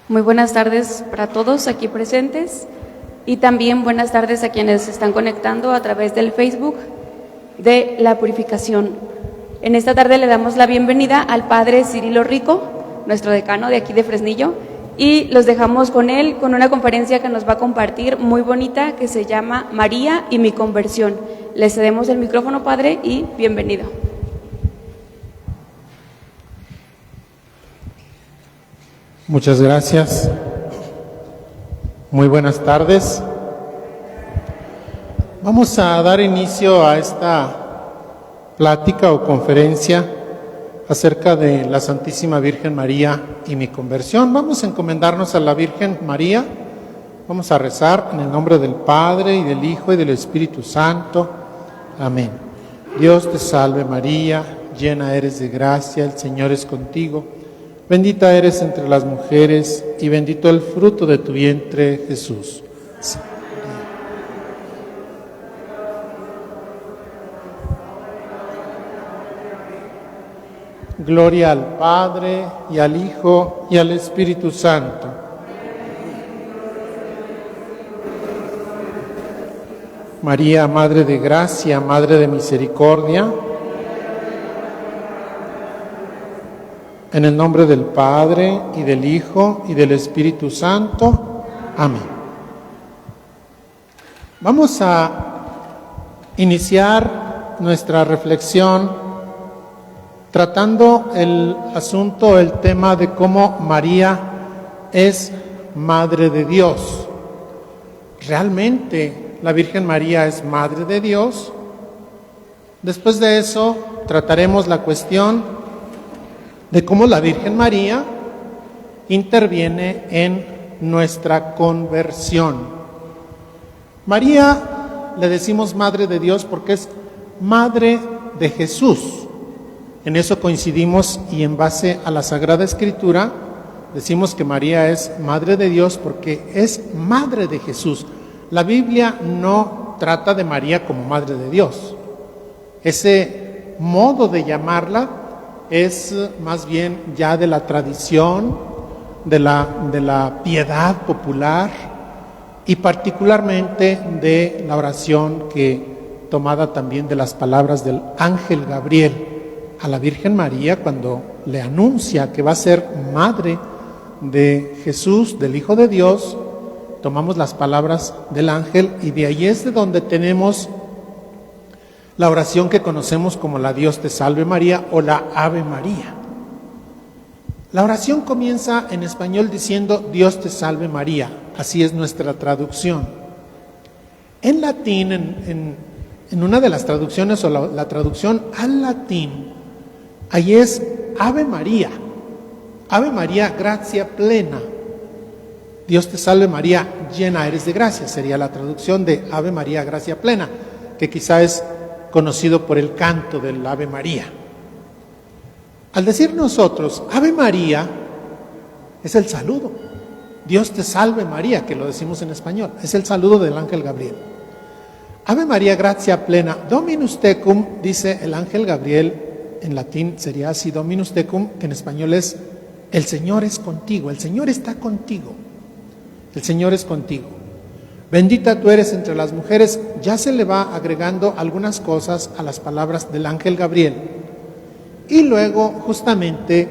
Muy buenas tardes para todos aquí presentes y también buenas tardes a quienes se están conectando a través del Facebook de La Purificación. En esta tarde le damos la bienvenida al Padre Cirilo Rico, nuestro decano de aquí de Fresnillo, y los dejamos con él con una conferencia que nos va a compartir muy bonita que se llama María y mi conversión. Le cedemos el micrófono, Padre, y bienvenido. Muchas gracias. Muy buenas tardes. Vamos a dar inicio a esta plática o conferencia acerca de la Santísima Virgen María y mi conversión. Vamos a encomendarnos a la Virgen María. Vamos a rezar en el nombre del Padre y del Hijo y del Espíritu Santo. Amén. Dios te salve María, llena eres de gracia, el Señor es contigo. Bendita eres entre las mujeres y bendito el fruto de tu vientre, Jesús. Gloria al Padre y al Hijo y al Espíritu Santo. María, Madre de Gracia, Madre de Misericordia, en el nombre del Padre, y del Hijo, y del Espíritu Santo. Amén. Vamos a iniciar nuestra reflexión tratando el asunto, el tema de cómo María es Madre de Dios. ¿Realmente la Virgen María es Madre de Dios? Después de eso, trataremos la cuestión de cómo la Virgen María interviene en nuestra conversión. María le decimos Madre de Dios porque es Madre de Jesús. En eso coincidimos y en base a la Sagrada Escritura decimos que María es Madre de Dios porque es Madre de Jesús. La Biblia no trata de María como Madre de Dios. Ese modo de llamarla es más bien ya de la tradición, de la piedad popular y particularmente de la oración que, tomada también de las palabras del ángel Gabriel a la Virgen María cuando le anuncia que va a ser madre de Jesús, del Hijo de Dios, tomamos las palabras del ángel y de ahí es de donde tenemos la oración que conocemos como la Dios te salve María o la Ave María. La oración comienza en español diciendo Dios te salve María, así es nuestra traducción. En latín, en una de las traducciones o la traducción al latín, ahí es Ave María gracia plena. Dios te salve María, llena eres de gracia, sería la traducción de Ave María gracia plena, que quizá es conocido por el canto del Ave María. Al decir nosotros Ave María, es el saludo. Dios te salve María, que lo decimos en español, es el saludo del ángel Gabriel. Ave María gratia plena, Dominus tecum, dice el ángel Gabriel, en latín sería así, Dominus tecum, que en español es el Señor es contigo, el Señor está contigo, el Señor es contigo. Bendita tú eres entre las mujeres, ya se le va agregando algunas cosas a las palabras del ángel Gabriel. Y luego, justamente,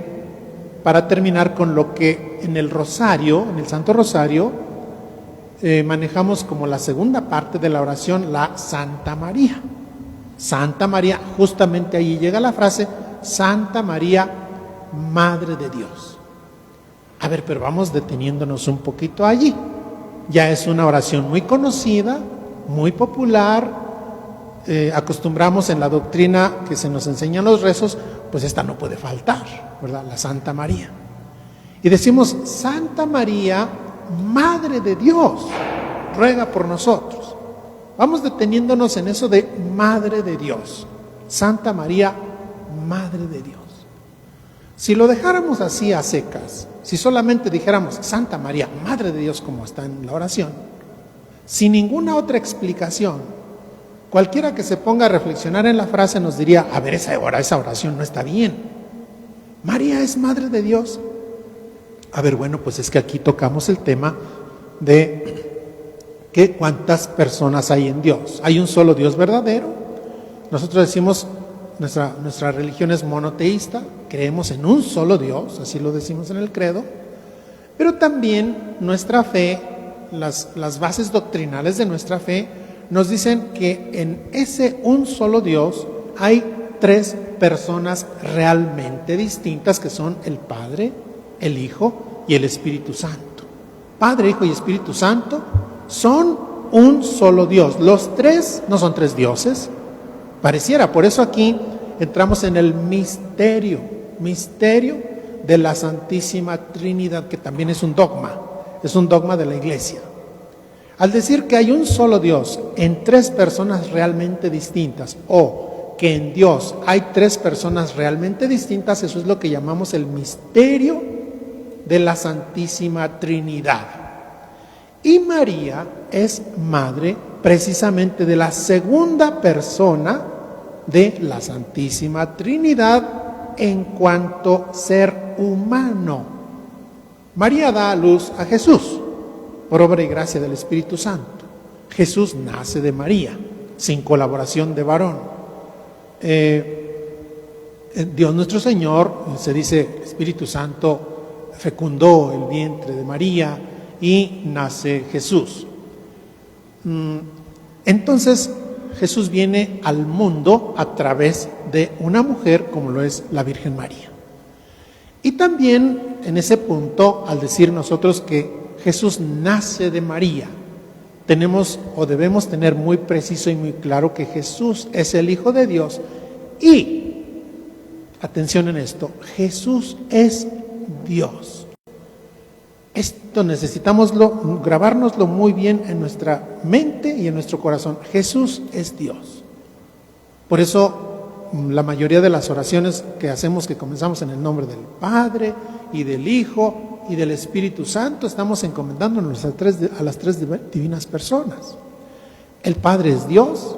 para terminar con lo que en el rosario, en el Santo Rosario, manejamos como la segunda parte de la oración, la Santa María. Santa María, justamente ahí llega la frase, Santa María, Madre de Dios. A ver, pero vamos deteniéndonos un poquito allí. Ya es una oración muy conocida, muy popular, acostumbramos en la doctrina que se nos enseñan los rezos, pues esta no puede faltar, ¿verdad? La Santa María. Y decimos, Santa María, Madre de Dios, ruega por nosotros. Vamos deteniéndonos en eso de Madre de Dios. Santa María, Madre de Dios. Si lo dejáramos así a secas, si solamente dijéramos Santa María, Madre de Dios, como está en la oración, sin ninguna otra explicación, cualquiera que se ponga a reflexionar en la frase nos diría, a ver, esa oración no está bien. María es Madre de Dios. A ver, bueno, pues es que aquí tocamos el tema de que cuántas personas hay en Dios. Hay un solo Dios verdadero. Nosotros decimos, nuestra religión es monoteísta, creemos en un solo Dios, así lo decimos en el credo, pero también nuestra fe, las bases doctrinales de nuestra fe, nos dicen que en ese un solo Dios hay tres personas realmente distintas, que son el Padre, el Hijo y el Espíritu Santo. Padre, Hijo y Espíritu Santo son un solo Dios. Los tres no son tres dioses, pareciera. Por eso aquí entramos en el misterio de la Santísima Trinidad, que también es un dogma de la Iglesia. Al decir que hay un solo Dios en tres personas realmente distintas, o que en Dios hay tres personas realmente distintas, eso es lo que llamamos el misterio de la Santísima Trinidad. Y María es madre precisamente de la segunda persona de la Santísima Trinidad en cuanto ser humano. María da a luz a Jesús por obra y gracia del Espíritu Santo. Jesús nace de María, sin colaboración de varón. Dios nuestro Señor, se dice, Espíritu Santo fecundó el vientre de María y nace Jesús. Entonces, Jesús viene al mundo a través de una mujer como lo es la Virgen María. Y también en ese punto, al decir nosotros que Jesús nace de María, tenemos o debemos tener muy preciso y muy claro que Jesús es el Hijo de Dios y, atención en esto, Jesús es Dios. Esto necesitamos grabárnoslo muy bien en nuestra mente y en nuestro corazón. Jesús es Dios. Por eso la mayoría de las oraciones que hacemos, que comenzamos en el nombre del Padre y del Hijo y del Espíritu Santo, estamos encomendándonos a las tres divinas personas. El Padre es Dios,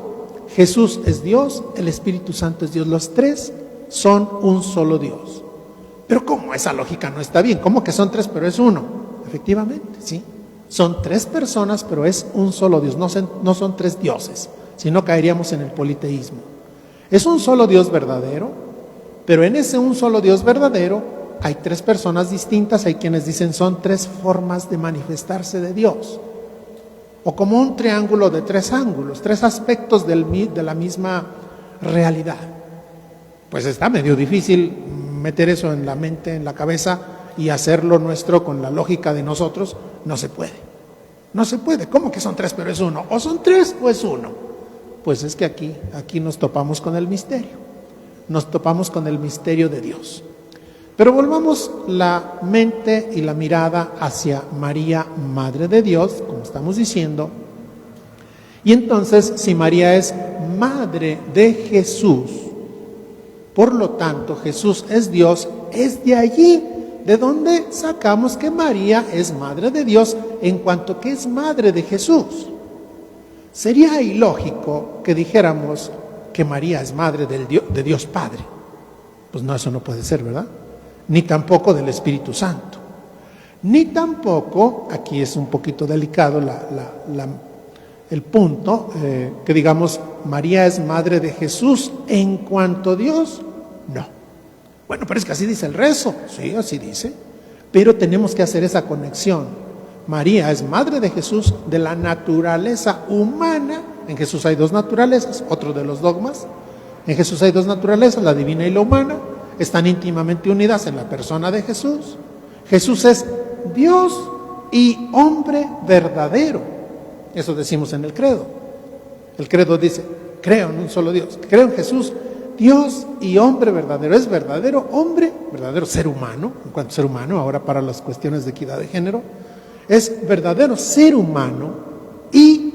Jesús es Dios, el Espíritu Santo es Dios. Los tres son un solo Dios. Pero ¿cómo? Esa lógica no está bien. ¿Cómo que son tres pero es uno? Efectivamente, sí. Son tres personas, pero es un solo Dios. No son tres dioses, sino caeríamos en el politeísmo. Es un solo Dios verdadero, pero en ese un solo Dios verdadero hay tres personas distintas. Hay quienes dicen son tres formas de manifestarse de Dios. O como un triángulo de tres ángulos, tres aspectos de la misma realidad. Pues está medio difícil meter eso en la mente, en la cabeza, y hacerlo nuestro con la lógica de nosotros. No se puede. No se puede. ¿Cómo que son tres pero es uno? ¿O son tres o es uno? Pues es que aquí nos topamos con el misterio. Nos topamos con el misterio de Dios. Pero volvamos la mente y la mirada hacia María, Madre de Dios, como estamos diciendo. Y entonces, si María es Madre de Jesús, por lo tanto Jesús es Dios, es de allí de donde sacamos que María es Madre de Dios en cuanto que es Madre de Jesús. Sería ilógico que dijéramos que María es Madre de Dios Padre. Pues no, eso no puede ser, ¿verdad? Ni tampoco del Espíritu Santo. Ni tampoco, aquí es un poquito delicado el punto, que digamos María es Madre de Jesús en cuanto a Dios, no. Bueno, pero es que así dice el rezo, sí, así dice, pero tenemos que hacer esa conexión. María es Madre de Jesús de la naturaleza humana. En Jesús hay dos naturalezas, otro de los dogmas. En Jesús hay dos naturalezas, la divina y la humana, están íntimamente unidas en la persona de Jesús. Jesús es Dios y hombre verdadero. Eso decimos en el credo. El credo dice, creo en un solo Dios, creo en Jesús, Dios y hombre verdadero. Es verdadero hombre, verdadero ser humano, en cuanto a ser humano, ahora para las cuestiones de equidad de género, es verdadero ser humano y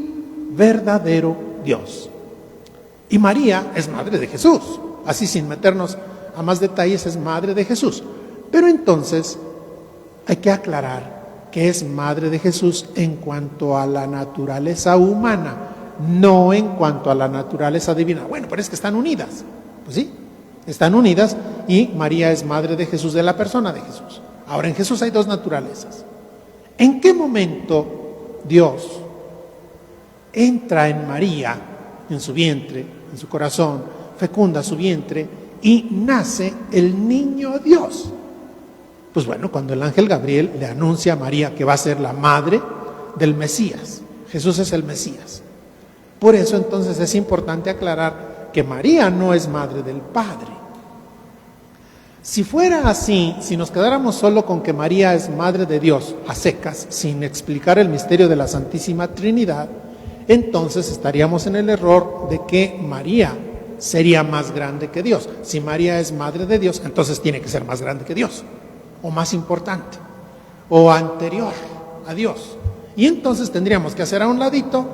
verdadero Dios. Y María es Madre de Jesús, así sin meternos a más detalles, es Madre de Jesús. Pero entonces hay que aclarar que es Madre de Jesús en cuanto a la naturaleza humana, no en cuanto a la naturaleza divina. Bueno, pero es que están unidas. Pues sí, están unidas, y María es Madre de Jesús, de la persona de Jesús. Ahora, en Jesús hay dos naturalezas. ¿En qué momento Dios entra en María, en su vientre, en su corazón, fecunda su vientre y nace el niño Dios? Pues bueno, cuando el ángel Gabriel le anuncia a María que va a ser la madre del Mesías. Jesús es el Mesías. Por eso entonces es importante aclarar que María no es madre del Padre. Si fuera así, si nos quedáramos solo con que María es madre de Dios a secas, sin explicar el misterio de la Santísima Trinidad, entonces estaríamos en el error de que María sería más grande que Dios. Si María es madre de Dios, entonces tiene que ser más grande que Dios, o más importante, o anterior a Dios. Y entonces tendríamos que hacer a un ladito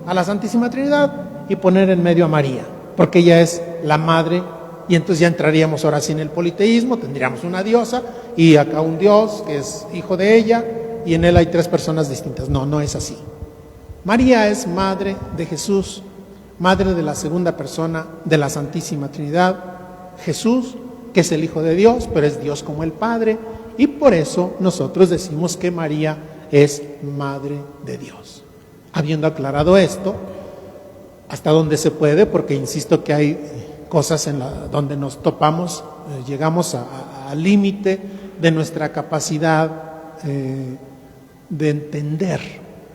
a la Santísima Trinidad y poner en medio a María, porque ella es la madre. Y entonces ya entraríamos ahora sí en el politeísmo, tendríamos una diosa y acá un Dios que es hijo de ella y en él hay tres personas distintas. No, no es así. María es madre de Jesús, madre de la segunda persona de la Santísima Trinidad, Jesús, que es el Hijo de Dios, pero es Dios como el Padre, y por eso nosotros decimos que María es madre de Dios. Habiendo aclarado esto, hasta donde se puede, porque insisto que hay cosas donde nos topamos, llegamos al límite de nuestra capacidad de entender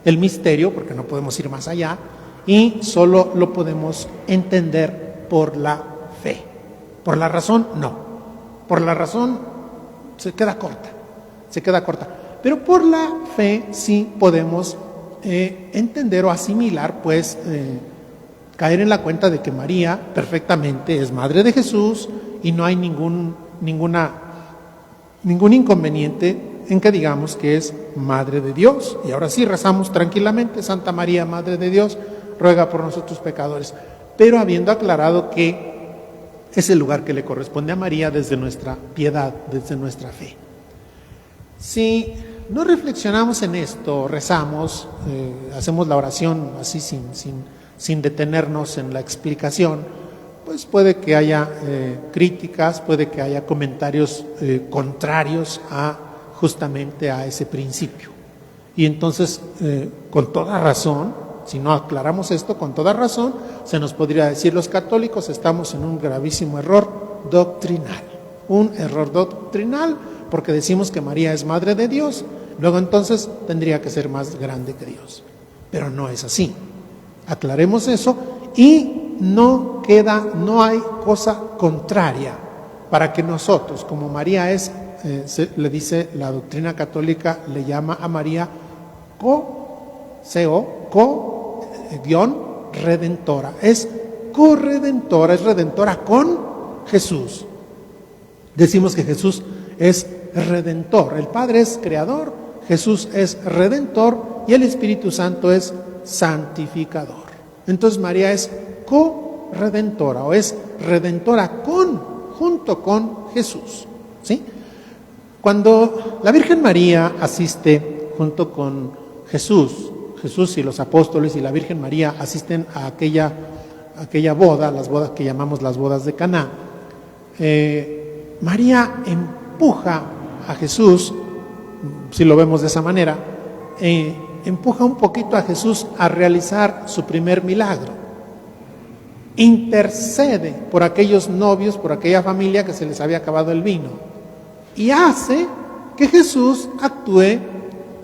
el misterio, porque no podemos ir más allá, y solo lo podemos entender por la fe. Por la razón, no. Por la razón se queda corta. Pero por la fe sí podemos entender o asimilar, pues, caer en la cuenta de que María perfectamente es madre de Jesús y no hay ningún inconveniente en que digamos que es madre de Dios. Y ahora sí rezamos tranquilamente: Santa María, Madre de Dios, ruega por nosotros pecadores. Pero habiendo aclarado que es el lugar que le corresponde a María desde nuestra piedad, desde nuestra fe. Si no reflexionamos en esto, rezamos, hacemos la oración así sin detenernos en la explicación, pues puede que haya críticas, puede que haya comentarios contrarios justamente a ese principio. Y entonces, con toda razón, si no aclaramos esto, con toda razón, se nos podría decir: los católicos estamos en un gravísimo error doctrinal. Un error doctrinal porque decimos que María es madre de Dios, luego entonces tendría que ser más grande que Dios. Pero no es así. Aclaremos eso y no hay cosa contraria para que nosotros, como María es, le dice la doctrina católica, le llama a María redentora, es corredentora, es redentora con Jesús. Decimos que Jesús es redentor, el Padre es creador, Jesús es redentor y el Espíritu Santo es santificador. Entonces María es corredentora o es redentora junto con Jesús, ¿sí? Cuando la Virgen María asiste junto con Jesús y los apóstoles y la Virgen María asisten a aquella boda, las bodas que llamamos las bodas de Caná, María empuja a Jesús, si lo vemos de esa manera, empuja un poquito a Jesús a realizar su primer milagro. Intercede por aquellos novios, por aquella familia que se les había acabado el vino, y hace que Jesús actúe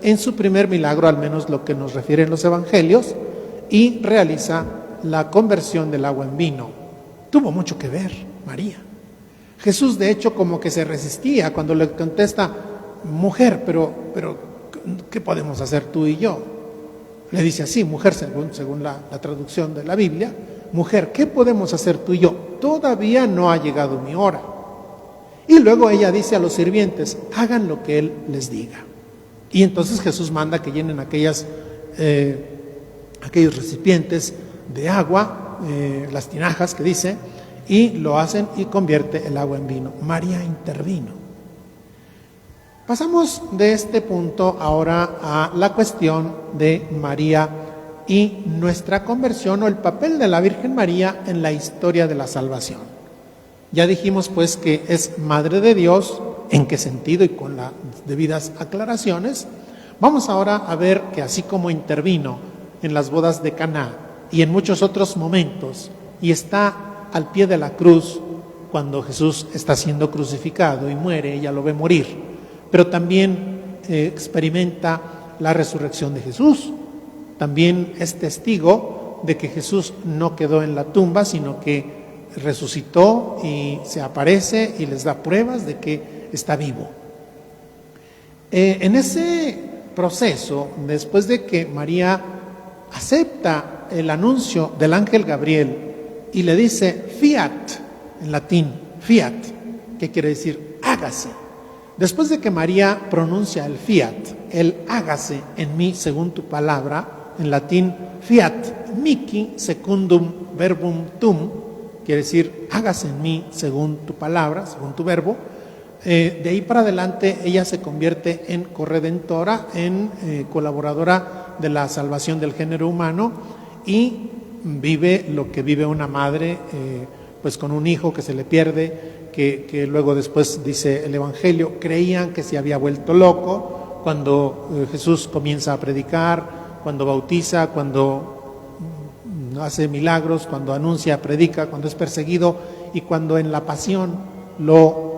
en su primer milagro, al menos lo que nos refieren los evangelios, y realiza la conversión del agua en vino. Tuvo mucho que ver María. Jesús, de hecho, como que se resistía cuando le contesta: mujer, pero ¿qué podemos hacer tú y yo? Le dice así, mujer, según la traducción de la Biblia: mujer, ¿qué podemos hacer tú y yo? Todavía no ha llegado mi hora. Y luego ella dice a los sirvientes: hagan lo que él les diga. Y entonces Jesús manda que llenen aquellos recipientes de agua, las tinajas que dice, y lo hacen y convierte el agua en vino. María intervino. Pasamos de este punto ahora a la cuestión de María y nuestra conversión, o el papel de la Virgen María en la historia de la salvación. Ya dijimos pues que es Madre de Dios, ¿En qué sentido? Y con las debidas aclaraciones. Vamos ahora a ver que así como intervino en las bodas de Caná y en muchos otros momentos, y está al pie de la cruz cuando Jesús está siendo crucificado y muere, ella lo ve morir, pero también experimenta la resurrección de Jesús. También es testigo de que Jesús no quedó en la tumba, sino que resucitó y se aparece y les da pruebas de que está vivo. En ese proceso, después de que María acepta el anuncio del ángel Gabriel y le dice fiat, en latín, fiat, que quiere decir hágase. Después de que María pronuncia el fiat, el hágase en mí según tu palabra, en latín fiat mihi secundum verbum tum, quiere decir hágase en mí según tu palabra, según tu verbo. De ahí para adelante ella se convierte en corredentora, en colaboradora de la salvación del género humano, y vive lo que vive una madre, pues con un hijo que se le pierde, que luego después dice el Evangelio, creían que se había vuelto loco cuando Jesús comienza a predicar, cuando bautiza, cuando hace milagros, cuando anuncia, predica, cuando es perseguido y cuando en la pasión lo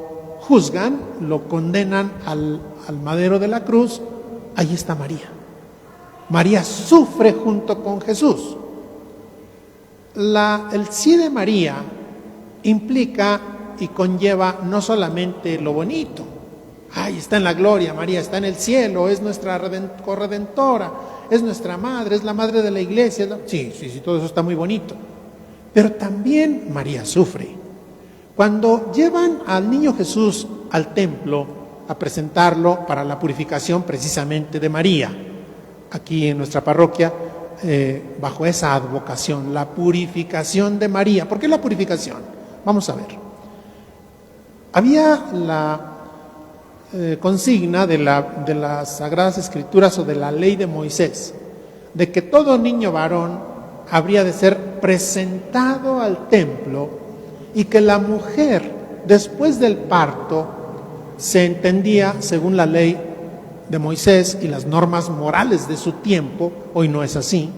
juzgan, lo condenan al madero de la cruz. Ahí está María. María sufre junto con Jesús. El sí de María implica y conlleva no solamente lo bonito, ay, está en la gloria, María está en el cielo, es nuestra corredentora, es nuestra madre, es la madre de la iglesia, sí, todo eso está muy bonito, pero también María sufre. Cuando llevan al niño Jesús al templo a presentarlo para la purificación precisamente de María, aquí en nuestra parroquia, bajo esa advocación, la purificación de María. ¿Por qué la purificación? Vamos a ver. Había la consigna de las Sagradas Escrituras o de la ley de Moisés, de que todo niño varón habría de ser presentado al templo y que la mujer, después del parto, se entendía, según la ley de Moisés y las normas morales de su tiempo, hoy no es así,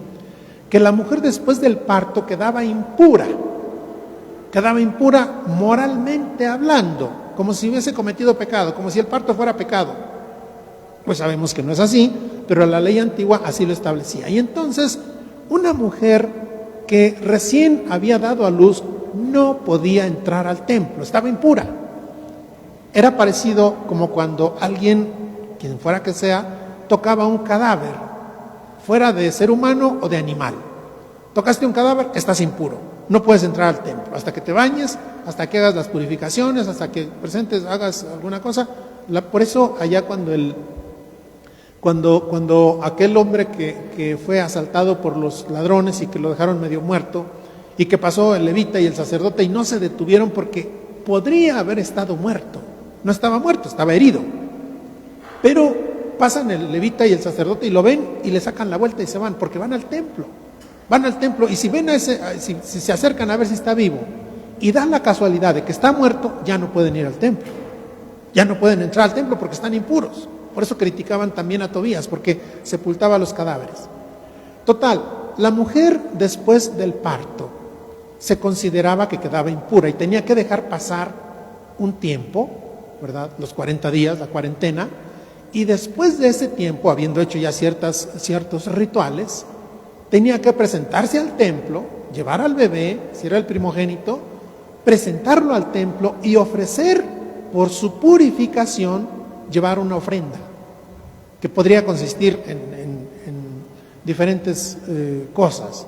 que la mujer después del parto quedaba impura moralmente hablando, como si hubiese cometido pecado, como si el parto fuera pecado. Pues sabemos que no es así, pero la ley antigua así lo establecía. Y entonces, una mujer que recién había dado a luz no podía entrar al templo, estaba impura. Era parecido como cuando alguien, quien fuera que sea, tocaba un cadáver, fuera de ser humano o de animal. Tocaste un cadáver, estás impuro, no puedes entrar al templo, hasta que te bañes, hasta que hagas las purificaciones, hasta que presentes, hagas alguna cosa. Por eso allá cuando aquel hombre que fue asaltado por los ladrones y que lo dejaron medio muerto, y que pasó el levita y el sacerdote y no se detuvieron porque podría haber estado muerto. No estaba muerto, estaba herido. Pero pasan el levita y el sacerdote y lo ven y le sacan la vuelta y se van, porque van al templo. Van al templo y si ven si se acercan a ver si está vivo y dan la casualidad de que está muerto, ya no pueden ir al templo. Ya no pueden entrar al templo porque están impuros. Por eso criticaban también a Tobías, porque sepultaba los cadáveres. Total, la mujer después del parto se consideraba que quedaba impura y tenía que dejar pasar un tiempo, ¿verdad? Los 40 días, la cuarentena, y después de ese tiempo, habiendo hecho ya ciertos rituales, tenía que presentarse al templo, llevar al bebé, si era el primogénito, presentarlo al templo y ofrecer por su purificación, llevar una ofrenda, que podría consistir en diferentes cosas,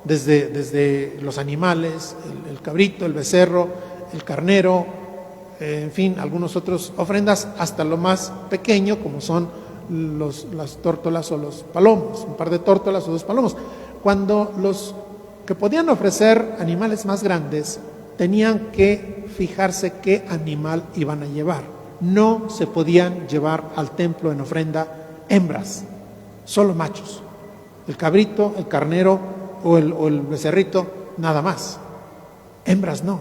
desde los animales, el cabrito, el becerro, el carnero, en fin, algunas otras ofrendas, hasta lo más pequeño, como son las tórtolas o los palomos, un par de tórtolas o 2 palomos. Cuando los que podían ofrecer animales más grandes, tenían que fijarse qué animal iban a llevar. No se podían llevar al templo en ofrenda hembras, solo machos. El cabrito, el carnero o el becerrito, nada más. Hembras no.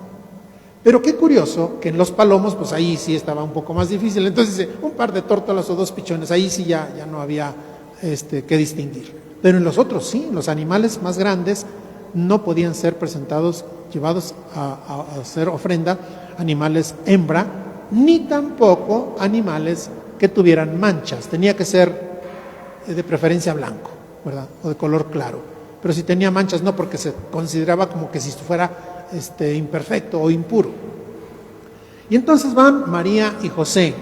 Pero qué curioso que en los palomos, pues ahí sí estaba un poco más difícil. Entonces dice, un par de tórtolas o 2 pichones, ahí sí ya no había que distinguir. Pero en los otros sí, los animales más grandes no podían ser presentados, llevados a hacer ofrenda, animales hembra, ni tampoco animales que tuvieran manchas. Tenía que ser de preferencia blanco, ¿verdad? O de color claro. Pero si tenía manchas, no, porque se consideraba como que si fuera imperfecto o impuro. Y entonces van María y José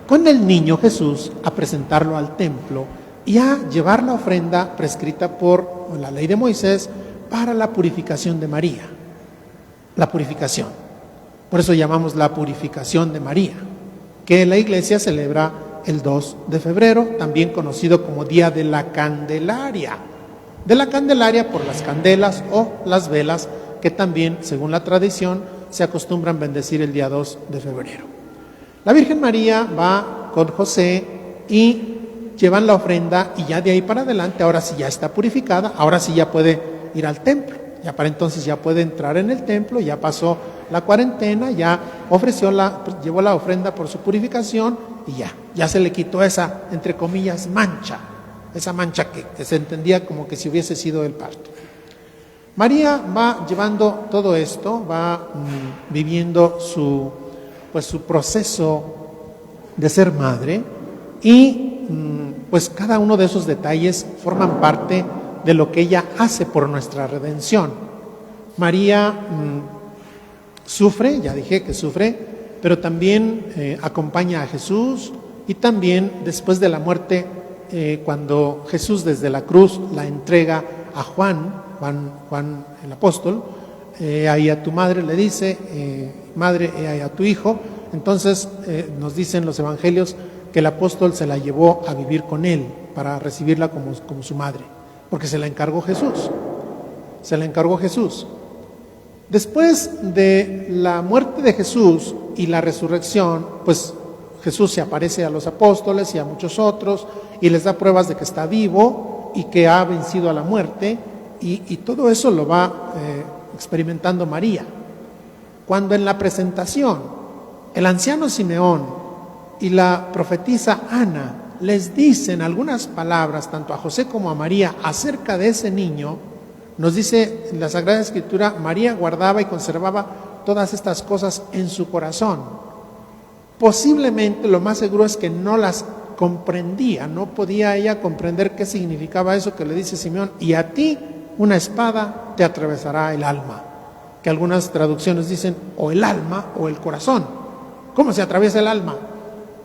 con el niño Jesús a presentarlo al templo y a llevar la ofrenda prescrita por la ley de Moisés para la purificación de María. La purificación. Por eso llamamos la purificación de María, que la iglesia celebra el 2 de febrero, también conocido como Día de la Candelaria. De la Candelaria por las candelas o las velas que también, según la tradición, se acostumbran bendecir el día 2 de febrero. La Virgen María va con José y llevan la ofrenda y ya de ahí para adelante, ahora sí ya está purificada, ahora sí ya puede ir al templo, ya para entonces ya puede entrar en el templo, ya pasó la cuarentena, ya llevó la ofrenda por su purificación y ya se le quitó esa, entre comillas, mancha, esa mancha que se entendía como que si hubiese sido el parto. María va llevando todo esto, va viviendo su proceso de ser madre y pues cada uno de esos detalles forman parte de lo que ella hace por nuestra redención. María sufre, ya dije que sufre, pero también acompaña a Jesús y también después de la muerte, cuando Jesús desde la cruz la entrega a Juan el apóstol, ahí a tu madre le dice, madre, ahí a tu hijo. Entonces nos dicen los evangelios que el apóstol se la llevó a vivir con él para recibirla como su madre, porque se la encargó Jesús. Después de la muerte de Jesús y la resurrección, pues Jesús se aparece a los apóstoles y a muchos otros y les da pruebas de que está vivo y que ha vencido a la muerte. Y todo eso lo va experimentando María. Cuando en la presentación el anciano Simeón y la profetisa Ana les dicen algunas palabras tanto a José como a María acerca de ese niño, nos dice en la Sagrada Escritura, María guardaba y conservaba todas estas cosas en su corazón. Posiblemente lo más seguro es que no las comprendía, no podía ella comprender qué significaba eso que le dice Simeón, y a ti una espada te atravesará el alma, que algunas traducciones dicen o el alma o el corazón. ¿Cómo se atraviesa el alma?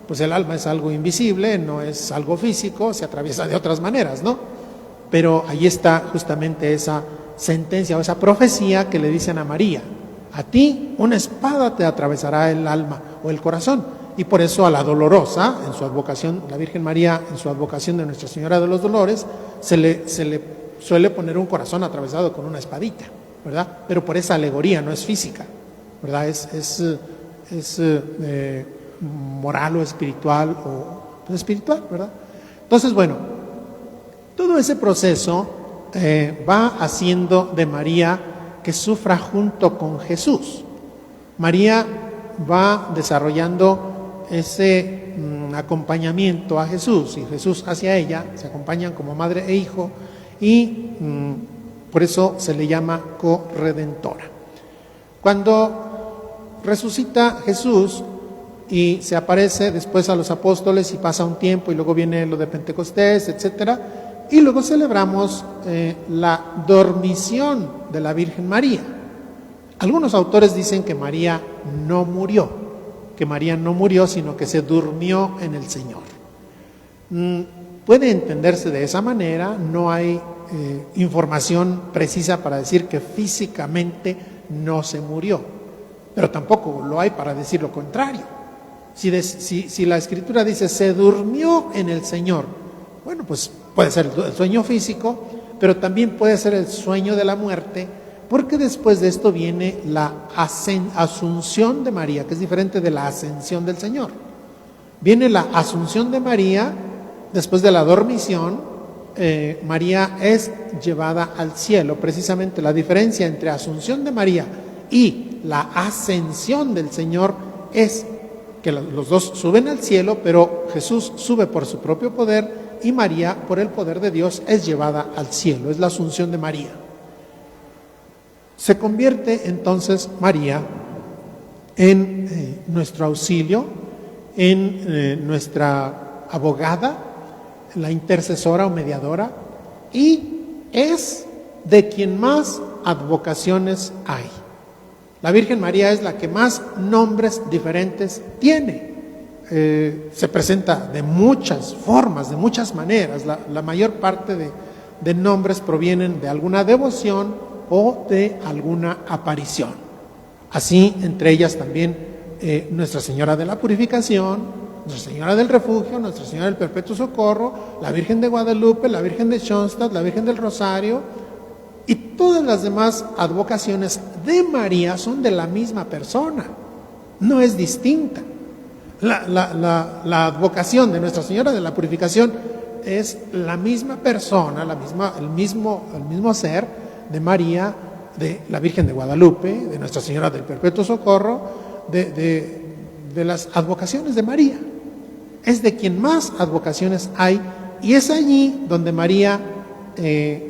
Pues el alma es algo invisible, no es algo físico, se atraviesa de otras maneras, ¿no? Pero ahí está justamente esa sentencia o esa profecía que le dicen a María, a ti una espada te atravesará el alma o el corazón. Y por eso a la dolorosa, en su advocación, la Virgen María, en su advocación de Nuestra Señora de los Dolores, se le suele poner un corazón atravesado con una espadita, ¿verdad? Pero por esa alegoría, no es física, ¿verdad? Es moral o espiritual, pues espiritual, ¿verdad? Entonces, bueno, todo ese proceso va haciendo de María que sufra junto con Jesús. María va desarrollando ese acompañamiento a Jesús y Jesús hacia ella, se acompañan como madre e hijo y por eso se le llama corredentora. Cuando resucita Jesús y se aparece después a los apóstoles y pasa un tiempo y luego viene lo de Pentecostés, etcétera, y luego celebramos la dormición de la Virgen María. Algunos autores dicen que María no murió, sino que se durmió en el Señor. Puede entenderse de esa manera, no hay información precisa para decir que físicamente no se murió, pero tampoco lo hay para decir lo contrario. Si la Escritura dice se durmió en el Señor, bueno, pues puede ser el sueño físico, pero también puede ser el sueño de la muerte, porque después de esto viene la asunción de María, que es diferente de la ascensión del Señor. Viene la asunción de María, después de la dormición, María es llevada al cielo. Precisamente la diferencia entre asunción de María y la ascensión del Señor es que los dos suben al cielo, pero Jesús sube por su propio poder y María, por el poder de Dios, es llevada al cielo. Es la asunción de María. Se convierte entonces María en nuestro auxilio, en nuestra abogada, la intercesora o mediadora, y es de quien más advocaciones hay. La Virgen María es la que más nombres diferentes tiene. Se presenta de muchas formas, de muchas maneras. La mayor parte de nombres provienen de alguna devoción o de alguna aparición. Así, entre ellas también Nuestra Señora de la Purificación, Nuestra Señora del Refugio, Nuestra Señora del Perpetuo Socorro, la Virgen de Guadalupe, la Virgen de Schoenstatt, la Virgen del Rosario, y todas las demás advocaciones de María son de la misma persona, no es distinta. La advocación de Nuestra Señora de la Purificación es la misma persona, el mismo ser de María, de la Virgen de Guadalupe, de Nuestra Señora del Perpetuo Socorro, de las advocaciones de María. Es de quien más advocaciones hay, y es allí donde María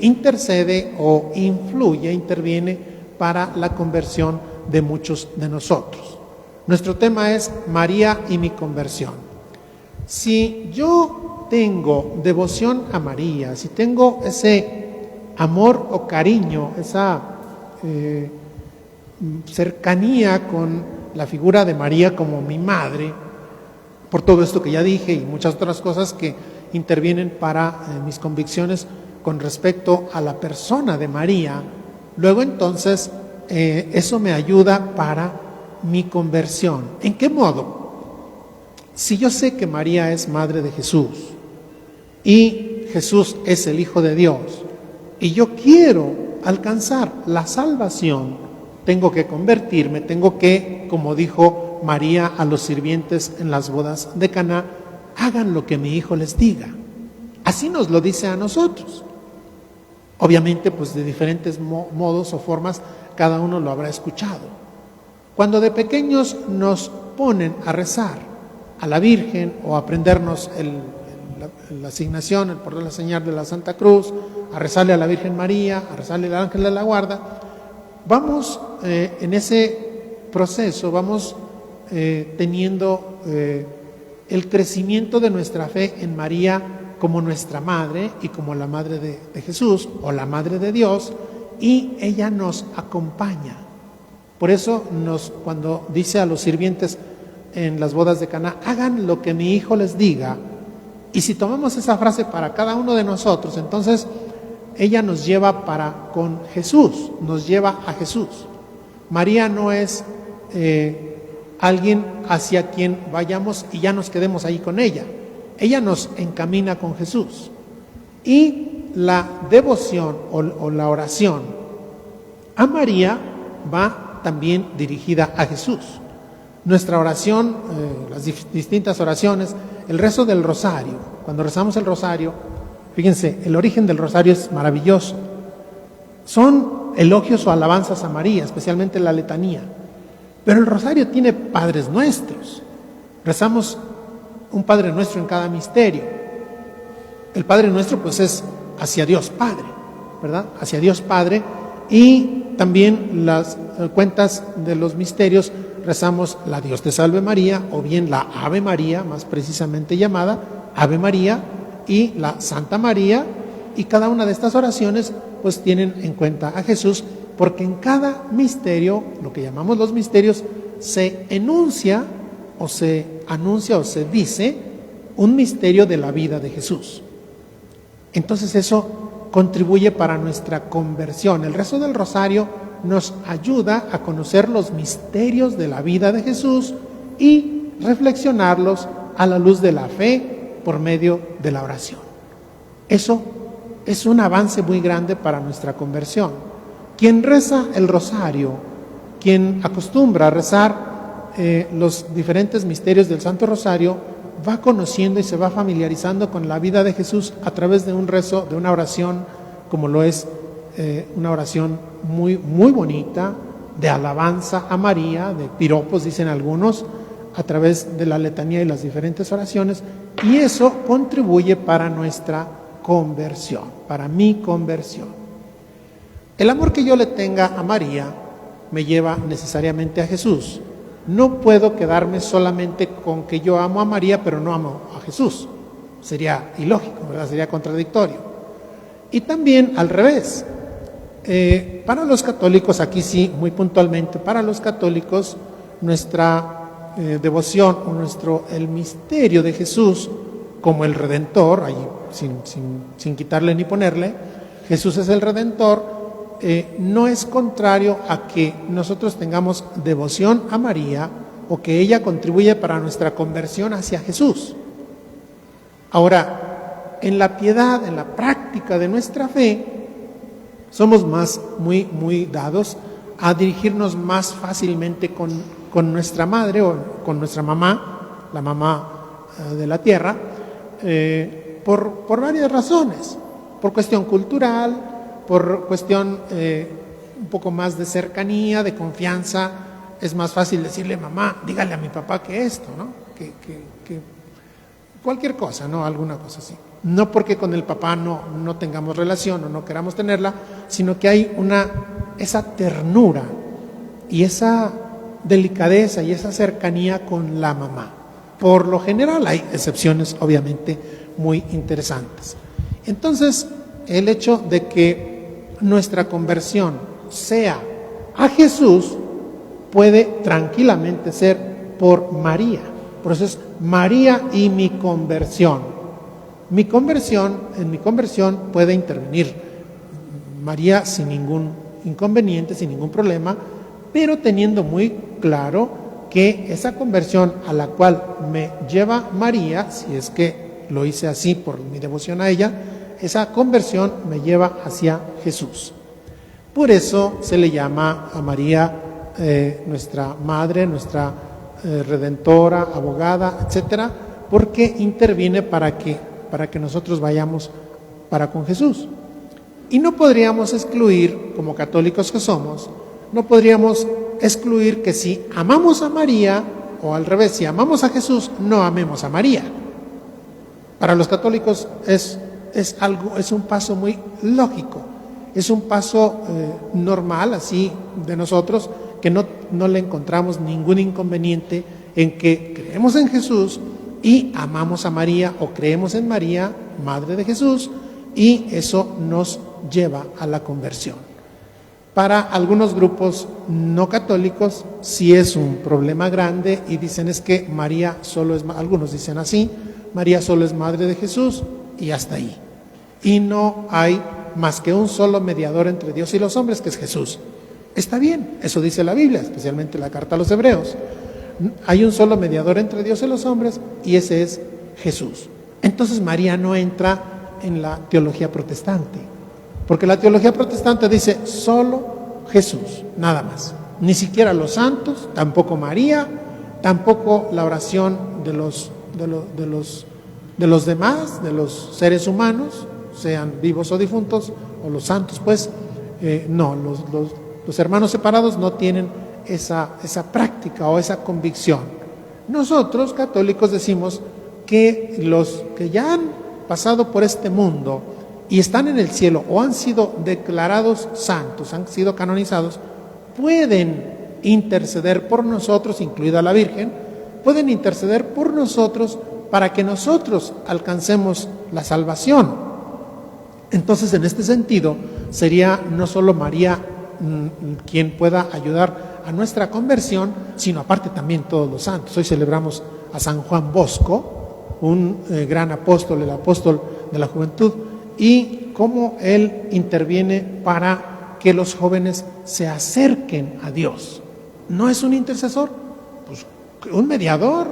intercede o interviene para la conversión de muchos de nosotros. Nuestro tema es María y mi conversión. Si yo tengo devoción a María, si tengo ese amor o cariño, esa cercanía con la figura de María como mi madre, por todo esto que ya dije y muchas otras cosas que intervienen para mis convicciones con respecto a la persona de María, luego entonces eso me ayuda para mi conversión. ¿En qué modo? Si yo sé que María es madre de Jesús y Jesús es el Hijo de Dios y yo quiero alcanzar la salvación, tengo que convertirme, tengo que, como dijo María a los sirvientes en las bodas de Caná, hagan lo que mi hijo les diga. Así nos lo dice a nosotros. Obviamente, pues de diferentes modos o formas, cada uno lo habrá escuchado. Cuando de pequeños nos ponen a rezar a la Virgen o a aprendernos la asignación, el por la señal de la Santa Cruz, a rezarle a la Virgen María, a rezarle al Ángel de la Guarda, vamos en ese proceso, vamos teniendo el crecimiento de nuestra fe en María como nuestra madre y como la madre de Jesús o la madre de Dios, y ella nos acompaña. Por eso cuando dice a los sirvientes en las bodas de Caná, hagan lo que mi hijo les diga, y si tomamos esa frase para cada uno de nosotros, entonces ella nos lleva con Jesús, nos lleva a Jesús. María no es alguien hacia quien vayamos y ya nos quedemos ahí con ella. Ella nos encamina con Jesús. Y la devoción o la oración a María va también dirigida a Jesús. Nuestra oración, las distintas oraciones, el rezo del rosario, cuando rezamos el rosario, fíjense, el origen del rosario es maravilloso. Son elogios o alabanzas a María, especialmente la letanía. Pero el rosario tiene padres nuestros. Rezamos un Padre Nuestro en cada misterio. El Padre Nuestro pues es hacia Dios Padre, ¿verdad? Hacia Dios Padre. Y también las cuentas de los misterios rezamos la Dios te salve María, o bien la Ave María, más precisamente llamada Ave María, y la Santa María, y cada una de estas oraciones pues tienen en cuenta a Jesús, porque en cada misterio, lo que llamamos los misterios, se enuncia o se anuncia o se dice un misterio de la vida de Jesús. Entonces eso contribuye para nuestra conversión. El rezo del rosario nos ayuda a conocer los misterios de la vida de Jesús y reflexionarlos a la luz de la fe por medio de la oración. Eso es un avance muy grande para nuestra conversión. Quien reza el rosario, quien acostumbra a rezar los diferentes misterios del Santo Rosario, va conociendo y se va familiarizando con la vida de Jesús a través de un rezo, de una oración, como lo es una oración muy, muy bonita, de alabanza a María, de piropos, dicen algunos, a través de la letanía y las diferentes oraciones, y eso contribuye para nuestra conversión, para mi conversión. El amor que yo le tenga a María me lleva necesariamente a Jesús. No puedo quedarme solamente con que yo amo a María, pero no amo a Jesús. Sería ilógico, ¿verdad? Sería contradictorio. Y también al revés. Para los católicos, aquí sí, muy puntualmente, para los católicos, nuestra devoción o el misterio de Jesús como el Redentor, ahí sin quitarle ni ponerle, Jesús es el Redentor, no es contrario a que nosotros tengamos devoción a María o que ella contribuye para nuestra conversión hacia Jesús. Ahora, en la piedad, en la práctica de nuestra fe, somos muy dados a dirigirnos más fácilmente con nuestra madre o con nuestra mamá, la mamá de la tierra, por varias razones, por cuestión cultural, por cuestión un poco más de cercanía, de confianza. Es más fácil decirle, mamá, dígale a mi papá que esto, ¿no? Que cualquier cosa, ¿no? Alguna cosa así. No porque con el papá no tengamos relación o no queramos tenerla, sino que hay esa ternura y esa delicadeza y esa cercanía con la mamá. Por lo general hay excepciones, obviamente, muy interesantes. Entonces, el hecho de que nuestra conversión sea a Jesús puede tranquilamente ser por María. Por eso es María y mi conversión. En mi conversión puede intervenir María sin ningún inconveniente, sin ningún problema, pero teniendo muy claro que esa conversión a la cual me lleva María, si es que lo hice así por mi devoción a ella, esa conversión me lleva hacia Jesús. Por eso se le llama a María nuestra madre, nuestra redentora, abogada, etcétera, porque interviene para que nosotros vayamos para con Jesús. Y no podríamos excluir, como católicos que somos, no podríamos excluir que si amamos a María, o al revés, si amamos a Jesús, no amemos a María. Para los católicos es un paso muy lógico, es un paso normal, así de nosotros, que no le encontramos ningún inconveniente en que creemos en Jesús y amamos a María o creemos en María, Madre de Jesús, y eso nos lleva a la conversión. Para algunos grupos no católicos sí es un problema grande y dicen es que María solo es, algunos dicen así, María solo es Madre de Jesús y hasta ahí. Y no hay más que un solo mediador entre Dios y los hombres, que es Jesús. Está bien, eso dice la Biblia, especialmente la carta a los Hebreos. Hay un solo mediador entre Dios y los hombres y ese es Jesús. Entonces María no entra en la teología protestante, porque la teología protestante dice solo Jesús, nada más. Ni siquiera los santos, tampoco María, tampoco la oración de los demás, de los seres humanos, sean vivos o difuntos, o los santos, pues, no, los hermanos separados no tienen esa práctica o esa convicción. Nosotros, católicos, decimos que los que ya han pasado por este mundo y están en el cielo o han sido declarados santos, han sido canonizados, pueden interceder por nosotros, incluida la Virgen, pueden interceder por nosotros para que nosotros alcancemos la salvación. Entonces, en este sentido, sería no solo María quien pueda ayudar a nuestra conversión, sino aparte también todos los santos. Hoy celebramos a San Juan Bosco, un gran apóstol, el apóstol de la juventud, y cómo él interviene para que los jóvenes se acerquen a Dios. ¿No es un intercesor? Pues un mediador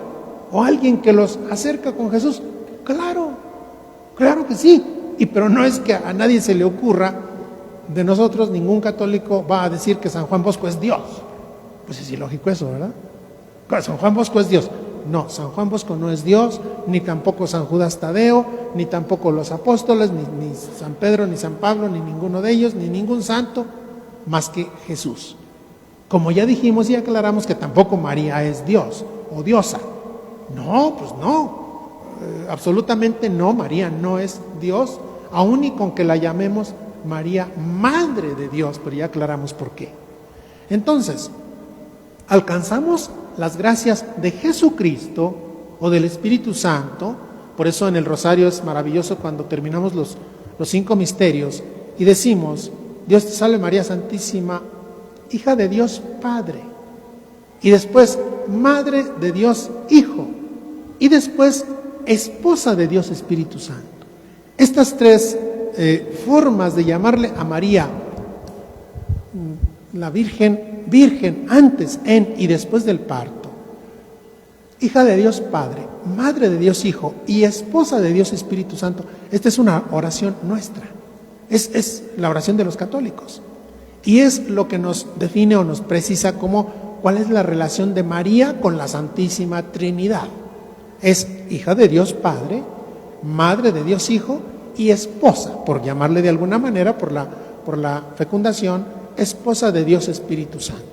o alguien que los acerca con Jesús. Claro que sí. Pero no es que a nadie se le ocurra, de nosotros ningún católico va a decir que San Juan Bosco es Dios. Pues es ilógico eso, ¿verdad? San Juan Bosco es Dios. No, San Juan Bosco no es Dios, ni tampoco San Judas Tadeo, ni tampoco los apóstoles, ni San Pedro, ni San Pablo, ni ninguno de ellos, ni ningún santo, más que Jesús. Como ya dijimos y aclaramos que tampoco María es Dios o diosa. No, pues no. Absolutamente no, María no es Dios, aun y con que la llamemos María, Madre de Dios, pero ya aclaramos por qué. Entonces, alcanzamos las gracias de Jesucristo o del Espíritu Santo. Por eso en el rosario es maravilloso cuando terminamos los 5 misterios y decimos: Dios te salve María Santísima, hija de Dios Padre, y después Madre de Dios Hijo, y después esposa de Dios Espíritu Santo. Estas 3 formas de llamarle a María, la Virgen antes, en y después del parto, hija de Dios Padre, Madre de Dios Hijo y esposa de Dios Espíritu Santo. Esta es una oración nuestra, es la oración de los católicos, y es lo que nos define o nos precisa como cuál es la relación de María con la Santísima Trinidad. Es hija de Dios Padre, Madre de Dios Hijo y esposa, por llamarle de alguna manera, por la fecundación, esposa de Dios Espíritu Santo.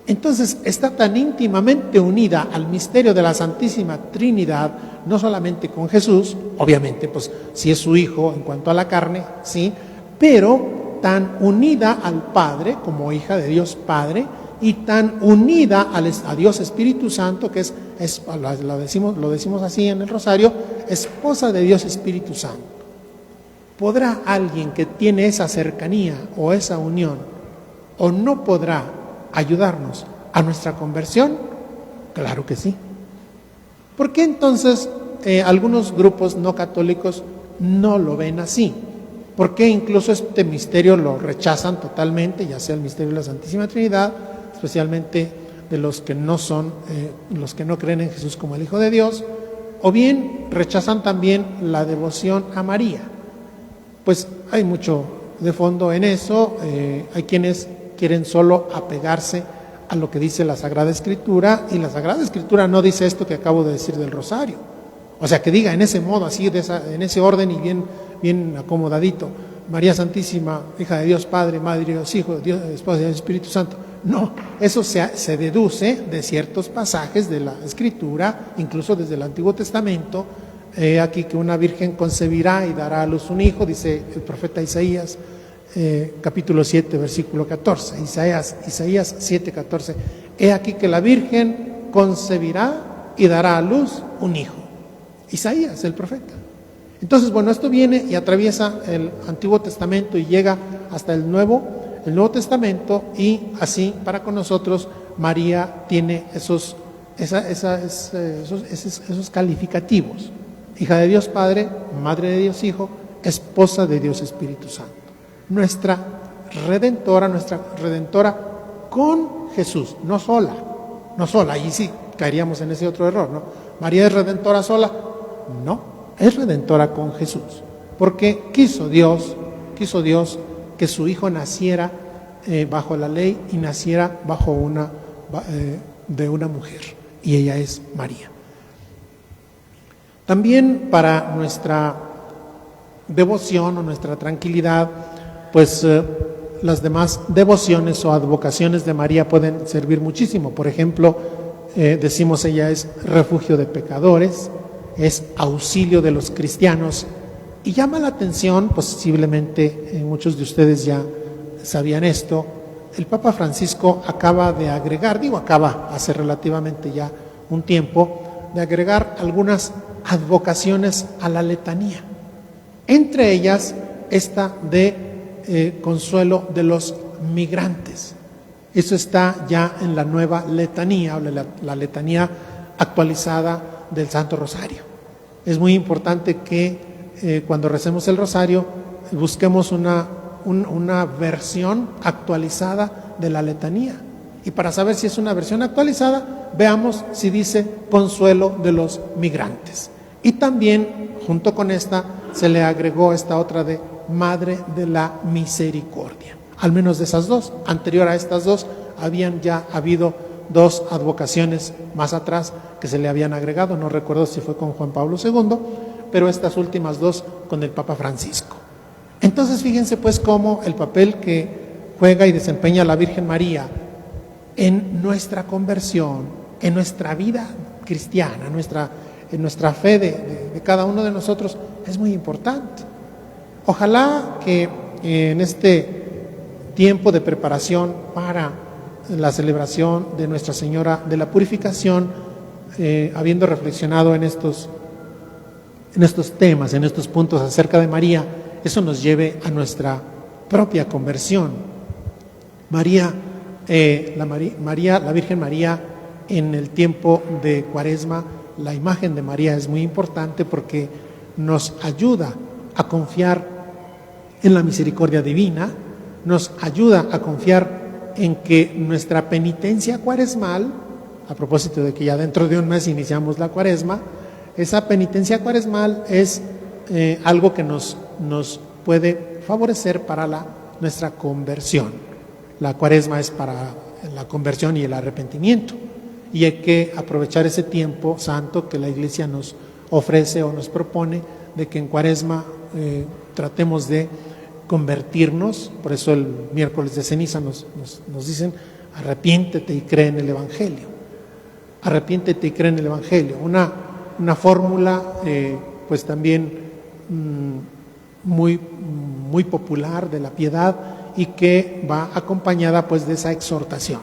Entonces está tan íntimamente unida al misterio de la Santísima Trinidad, no solamente con Jesús, obviamente pues si es su hijo en cuanto a la carne, sí, pero tan unida al Padre como hija de Dios Padre, y tan unida a Dios Espíritu Santo, que lo decimos así en el rosario, esposa de Dios Espíritu Santo. ¿Podrá alguien que tiene esa cercanía o esa unión, o no podrá ayudarnos a nuestra conversión? Claro que sí. ¿Por qué entonces algunos grupos no católicos no lo ven así? ¿Por qué incluso este misterio lo rechazan totalmente, ya sea el misterio de la Santísima Trinidad, especialmente de los que no son, los que no creen en Jesús como el Hijo de Dios, o bien rechazan también la devoción a María? Pues hay mucho de fondo en eso. Hay quienes quieren solo apegarse a lo que dice la Sagrada Escritura, y la Sagrada Escritura no dice esto que acabo de decir del rosario. O sea, que diga en ese modo, así, en ese orden y bien acomodadito: María Santísima, hija de Dios Padre, Madre de Dios Hijo, Dios, esposa del Espíritu Santo. No, eso se deduce de ciertos pasajes de la Escritura, incluso desde el Antiguo Testamento. Aquí que una virgen concebirá y dará a luz un hijo, dice el profeta Isaías, capítulo 7, versículo 14. Isaías 7, 14. He aquí que la virgen concebirá y dará a luz un hijo. Isaías, el profeta. Entonces, bueno, esto viene y atraviesa el Antiguo Testamento y llega hasta el Nuevo Testamento, y así para con nosotros María tiene esos calificativos: hija de Dios Padre, Madre de Dios Hijo, esposa de Dios Espíritu Santo. Nuestra redentora con Jesús, no sola, ahí sí caeríamos en ese otro error, ¿no? ¿María es redentora sola? No, es redentora con Jesús, porque quiso Dios que su Hijo naciera bajo la ley y naciera de una mujer, y ella es María. También para nuestra devoción o nuestra tranquilidad, pues las demás devociones o advocaciones de María pueden servir muchísimo. Por ejemplo, decimos ella es refugio de pecadores, es auxilio de los cristianos, y llama la atención, posiblemente muchos de ustedes ya sabían esto, el Papa Francisco acaba hace relativamente ya un tiempo, de agregar algunas advocaciones a la letanía. Entre ellas, esta de consuelo de los migrantes. Eso está ya en la nueva letanía, o la letanía actualizada del Santo Rosario. Es muy importante que cuando recemos el Rosario busquemos una versión actualizada de la letanía. Y para saber si es una versión actualizada, veamos si dice consuelo de los migrantes. Y también, junto con esta, se le agregó esta otra de Madre de la Misericordia. Al menos de esas dos. Anterior a estas dos, habían ya habido 2 advocaciones más atrás que se le habían agregado. No recuerdo si fue con Juan Pablo II, pero estas últimas 2 con el Papa Francisco. Entonces, fíjense pues cómo el papel que juega y desempeña la Virgen María en nuestra conversión, en nuestra vida cristiana, en nuestra fe de cada uno de nosotros, es muy importante. Ojalá que en este tiempo de preparación para la celebración de Nuestra Señora de la Purificación, habiendo reflexionado en estos temas, en estos puntos acerca de María, eso nos lleve a nuestra propia conversión. La Virgen María, en el tiempo de Cuaresma, la imagen de María es muy importante porque nos ayuda a confiar en la misericordia divina, nos ayuda a confiar en que nuestra penitencia cuaresmal, a propósito de que ya dentro de un mes iniciamos la Cuaresma, esa penitencia cuaresmal es algo que nos puede favorecer para nuestra conversión. La Cuaresma es para la conversión y el arrepentimiento, y hay que aprovechar ese tiempo santo que la Iglesia nos ofrece o nos propone, de que en Cuaresma tratemos de convertirnos. Por eso el miércoles de ceniza nos dicen: arrepiéntete y cree en el Evangelio. Arrepiéntete y cree en el Evangelio. Una fórmula pues también muy popular de la piedad, y que va acompañada pues de esa exhortación.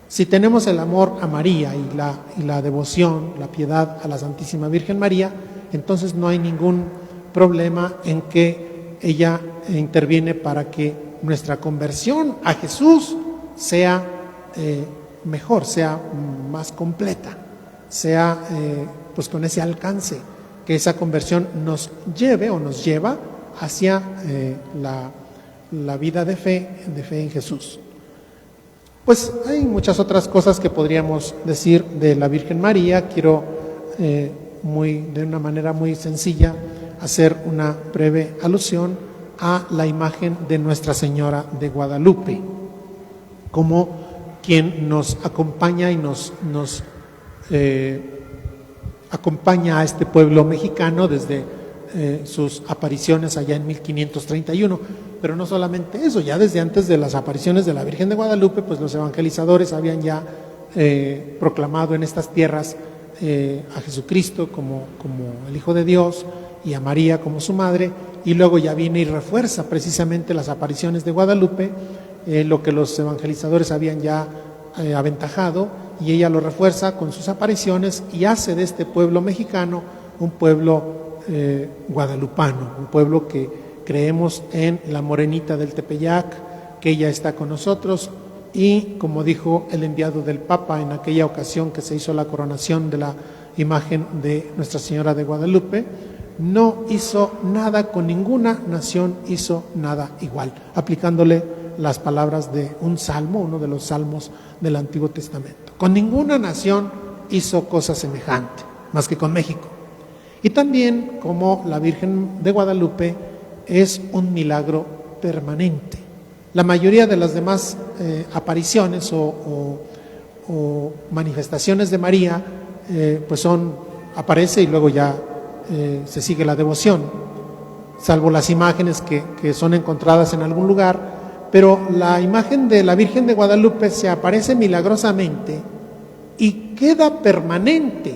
Si tenemos el amor a María y la devoción, la piedad a la Santísima Virgen María, entonces no hay ningún problema en que ella interviene para que nuestra conversión a Jesús sea mejor, sea más completa, sea pues con ese alcance, que esa conversión nos lleve o nos lleva hacia la vida de fe en Jesús. Pues hay muchas otras cosas que podríamos decir de la Virgen María. Quiero de una manera muy sencilla hacer una breve alusión a la imagen de Nuestra Señora de Guadalupe, como quien nos acompaña y nos acompaña a este pueblo mexicano desde sus apariciones allá en 1531. Pero no solamente eso, ya desde antes de las apariciones de la Virgen de Guadalupe, pues los evangelizadores habían ya proclamado en estas tierras a Jesucristo como el Hijo de Dios, y a María como su madre, y luego ya viene y refuerza precisamente las apariciones de Guadalupe, lo que los evangelizadores habían ya aventajado, y ella lo refuerza con sus apariciones y hace de este pueblo mexicano un pueblo guadalupano, un pueblo que creemos en la morenita del Tepeyac, que ella está con nosotros, y como dijo el enviado del Papa en aquella ocasión que se hizo la coronación de la imagen de Nuestra Señora de Guadalupe, no hizo nada con ninguna nación, hizo nada igual, aplicándole las palabras de un salmo, uno de los salmos del Antiguo Testamento. Con ninguna nación hizo cosa semejante, más que con México. Y también como la Virgen de Guadalupe es un milagro permanente. La mayoría de las demás apariciones o manifestaciones de María pues aparece y luego ya se sigue la devoción, salvo las imágenes que son encontradas en algún lugar. Pero la imagen de la Virgen de Guadalupe se aparece milagrosamente y queda permanente.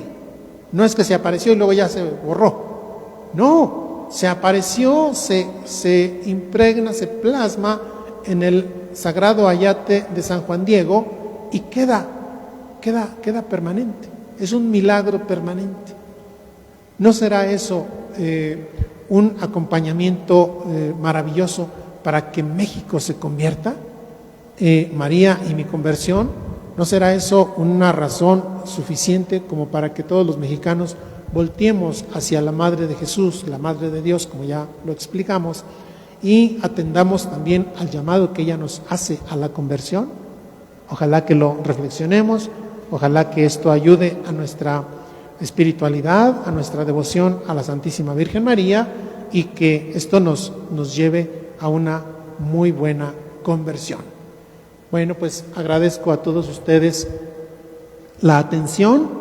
No es que se apareció y luego ya se borró. No, se apareció, se impregna, se plasma en el sagrado ayate de San Juan Diego y queda permanente. Es un milagro permanente. ¿No será eso un acompañamiento maravilloso para que México se convierta? María y mi conversión, ¿no será eso una razón suficiente como para que todos los mexicanos volteemos hacia la Madre de Jesús, la Madre de Dios, como ya lo explicamos, y atendamos también al llamado que ella nos hace a la conversión? Ojalá que lo reflexionemos, ojalá que esto ayude a nuestra espiritualidad, a nuestra devoción a la Santísima Virgen María, y que esto nos lleve a una muy buena conversión. Bueno, pues agradezco a todos ustedes la atención.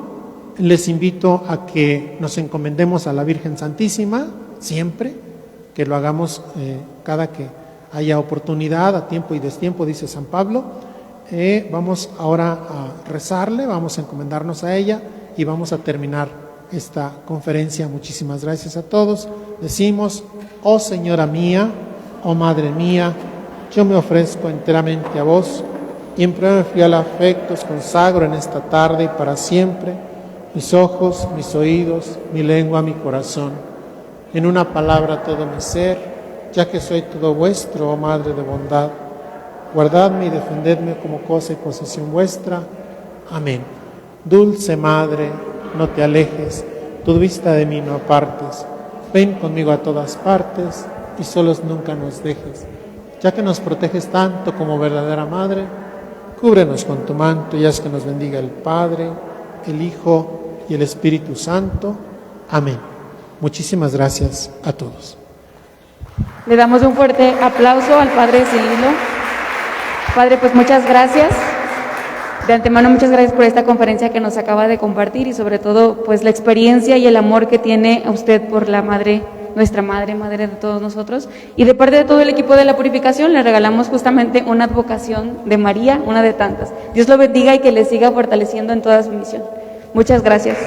Les invito a que nos encomendemos a la Virgen Santísima siempre, que lo hagamos cada que haya oportunidad, a tiempo y destiempo, dice San Pablo, Vamos ahora a rezarle, vamos a encomendarnos a ella y vamos a terminar esta conferencia. Muchísimas gracias a todos. Decimos: oh Señora mía, oh Madre mía, yo me ofrezco enteramente a vos y en prueba de fiel afecto os consagro en esta tarde y para siempre mis ojos, mis oídos, mi lengua, mi corazón, en una palabra todo mi ser, ya que soy todo vuestro, oh Madre de bondad. Guardadme y defendedme como cosa y posesión vuestra. Amén. Dulce Madre, no te alejes, tu vista de mí no apartes. Ven conmigo a todas partes y solos nunca nos dejes. Ya que nos proteges tanto como verdadera Madre, cúbrenos con tu manto y haz que nos bendiga el Padre, el Hijo y el Espíritu Santo. Amén. Muchísimas gracias a todos. Le damos un fuerte aplauso al Padre Cirilo. Padre, pues muchas gracias. De antemano, muchas gracias por esta conferencia que nos acaba de compartir y sobre todo, pues la experiencia y el amor que tiene usted por la Madre, nuestra Madre, Madre de todos nosotros. Y de parte de todo el equipo de la Purificación, le regalamos justamente una advocación de María, una de tantas. Dios lo bendiga y que le siga fortaleciendo en toda su misión. Muchas gracias.